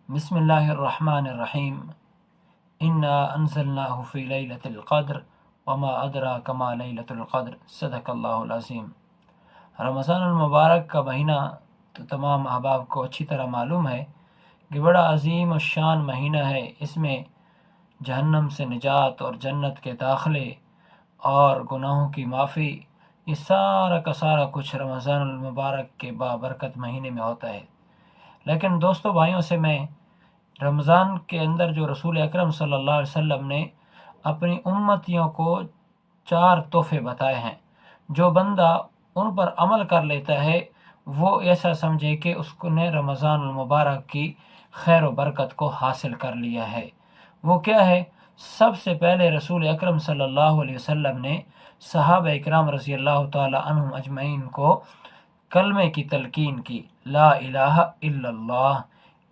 بسم اللہ الرحمن الرحیم انا انزلناہ فی لیلۃ القدر وما ادراک ما لیلۃ القدر صدق اللہ العظیم۔ رمضان المبارک کا مہینہ تو تمام احباب کو اچھی طرح معلوم ہے کہ بڑا عظیم الشان مہینہ ہے۔ اس میں جہنم سے نجات اور جنت کے داخلے اور گناہوں کی معافی، یہ سارا کا سارا کچھ رمضان المبارک کے بابرکت مہینے میں ہوتا ہے۔ لیکن دوستو بھائیوں سے میں رمضان کے اندر جو رسول اکرم صلی اللہ علیہ وسلم نے اپنی امتیوں کو 4 تحفے بتائے ہیں، جو بندہ ان پر عمل کر لیتا ہے وہ ایسا سمجھے کہ اس نے رمضان المبارک کی خیر و برکت کو حاصل کر لیا ہے۔ وہ کیا ہے؟ سب سے پہلے رسول اکرم صلی اللہ علیہ وسلم نے صحابہ اکرام رضی اللہ تعالی عنہم اجمعین کو کلمے کی تلقین کی، لا الہ الا اللہ۔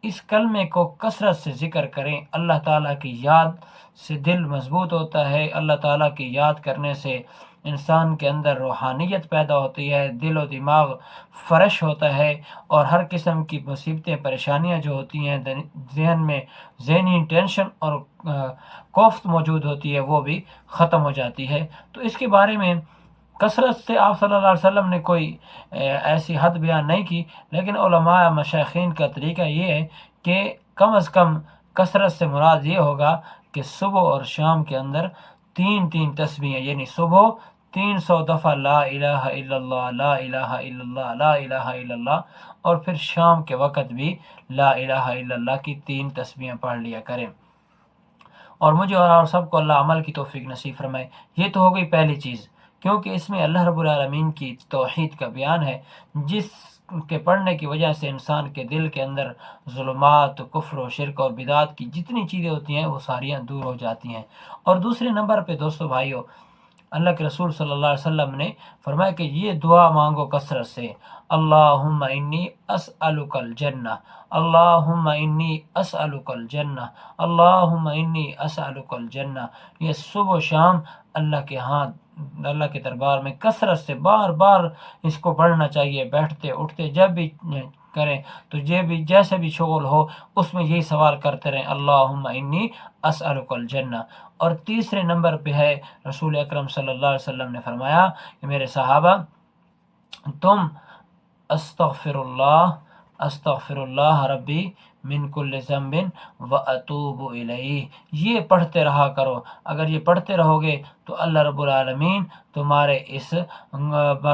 اس کلمے کو کثرت سے ذکر کریں، اللہ تعالیٰ کی یاد سے دل مضبوط ہوتا ہے۔ اللہ تعالیٰ کی یاد کرنے سے انسان کے اندر روحانیت پیدا ہوتی ہے، دل و دماغ فریش ہوتا ہے، اور ہر قسم کی مصیبتیں پریشانیاں جو ہوتی ہیں ذہن میں، ذہنی ٹینشن اور کوفت موجود ہوتی ہے، وہ بھی ختم ہو جاتی ہے۔ تو اس کے بارے میں کثرت سے آپ صلی اللہ علیہ وسلم نے کوئی ایسی حد بیان نہیں کی، لیکن علماء مشائخین کا طریقہ یہ ہے کہ کم از کم کثرت سے مراد یہ ہوگا کہ صبح اور شام کے اندر 3 تسبیحیں، یعنی صبح 300 دفعہ لا الہ الا اللہ، لا الہ الا اللہ، لا الہ الا اللہ، اور پھر شام کے وقت بھی لا الہ الا اللہ کی 3 تسبیحیں پڑھ لیا کریں۔ اور مجھے اور سب کو اللہ عمل کی توفیق نصیب فرمائے۔ یہ تو ہو گئی پہلی چیز، کیونکہ اس میں اللہ رب العالمین کی توحید کا بیان ہے، جس کے پڑھنے کی وجہ سے انسان کے دل کے اندر ظلمات، کفر و شرک اور بدعات کی جتنی چیزیں ہوتی ہیں وہ ساریاں دور ہو جاتی ہیں۔ اور دوسرے نمبر پہ دوستو بھائیو، اللہ کے رسول صلی اللہ علیہ وسلم نے فرمایا کہ یہ دعا مانگو کثرت سے، اللہم انی اسألک الجنہ، اللہم انی اسألک الجنہ، اللہم انی اسألک الجنہ۔ یہ صبح و شام اللہ کے ہاں، اللہ کے دربار میں کثرت سے بار بار اس کو پڑھنا چاہیے، بیٹھتے اٹھتے جب بھی کریں تو جیسے بھی شغل ہو اس میں یہی سوال کرتے رہیں، اللہم انی اسألک الجنہ۔ اور تیسرے نمبر پہ ہے، رسول اکرم صلی اللہ علیہ وسلم نے فرمایا کہ میرے صحابہ، تم استغفر اللہ ربی من کل ذنب واتوب الیہ، یہ پڑھتے رہا کرو۔ اگر یہ پڑھتے رہو گے تو اللہ رب العالمین تمہارے اس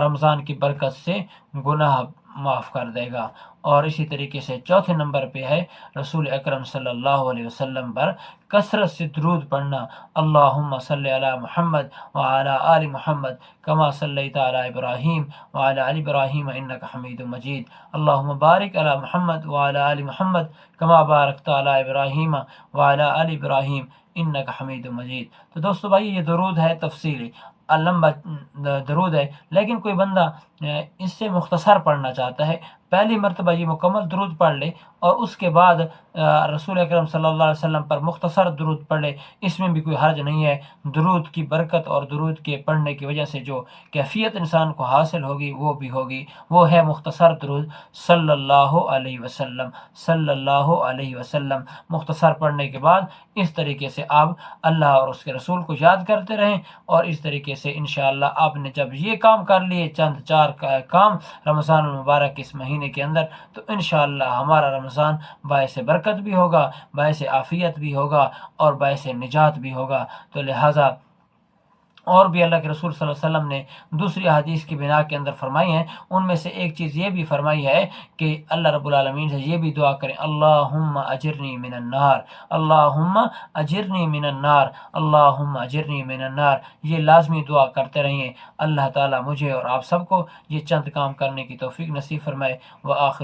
رمضان کی برکت سے گناہ معاف کر دے گا۔ اور اسی طریقے سے چوتھے نمبر پہ ہے رسول اکرم صلی اللہ علیہ وسلم پر کثرت سے درود پڑھنا، اللہم صلی علی محمد وعلی آل محمد کما صلیت علی ابراہیم وعلی آل ابراہیم انک حمید مجید، اللہم بارک علی محمد وعلی آل محمد کما بارکت علی ابراہیم وعلی آل ابراہیم انک حمید مجید۔ تو دوستو بھائی، یہ درود ہے تفصیلی، لمبا درود ہے، لیکن کوئی بندہ اس سے مختصر پڑھنا چاہتا ہے، پہلی مرتبہ یہ مکمل درود پڑھ لے اور اس کے بعد رسول اکرم صلی اللہ علیہ وسلم پر مختصر درود پڑھ لے، اس میں بھی کوئی حرج نہیں ہے۔ درود کی برکت اور درود کے پڑھنے کی وجہ سے جو کیفیت انسان کو حاصل ہوگی وہ بھی ہوگی، وہ ہے مختصر درود صلی اللہ علیہ وسلم، صلی اللہ علیہ وسلم۔ مختصر پڑھنے کے بعد اس طریقے سے آپ اللہ اور اس کے رسول کو یاد کرتے رہیں، اور اس طریقے سے انشاءاللہ آپ نے جب یہ کام کر لیے، چند 4 کام رمضان المبارک اس مہینے کے اندر، تو انشاءاللہ ہمارا رمضان باعث برکت بھی ہوگا، باعث عافیت بھی ہوگا، اور باعث نجات بھی ہوگا۔ تو لہٰذا اور بھی اللہ کے رسول صلی اللہ علیہ وسلم نے دوسری حدیث کی بنا کے اندر فرمائی ہیں، ان میں سے ایک چیز یہ بھی فرمائی ہے کہ اللہ رب العالمین سے یہ بھی دعا کریں، اللہم اجرنی من النار، اللہم اجرنی من النار، اللہم اجرنی من النار۔ یہ لازمی دعا کرتے رہیے۔ اللہ تعالیٰ مجھے اور آپ سب کو یہ چند کام کرنے کی توفیق نصیب فرمائے۔ وآخر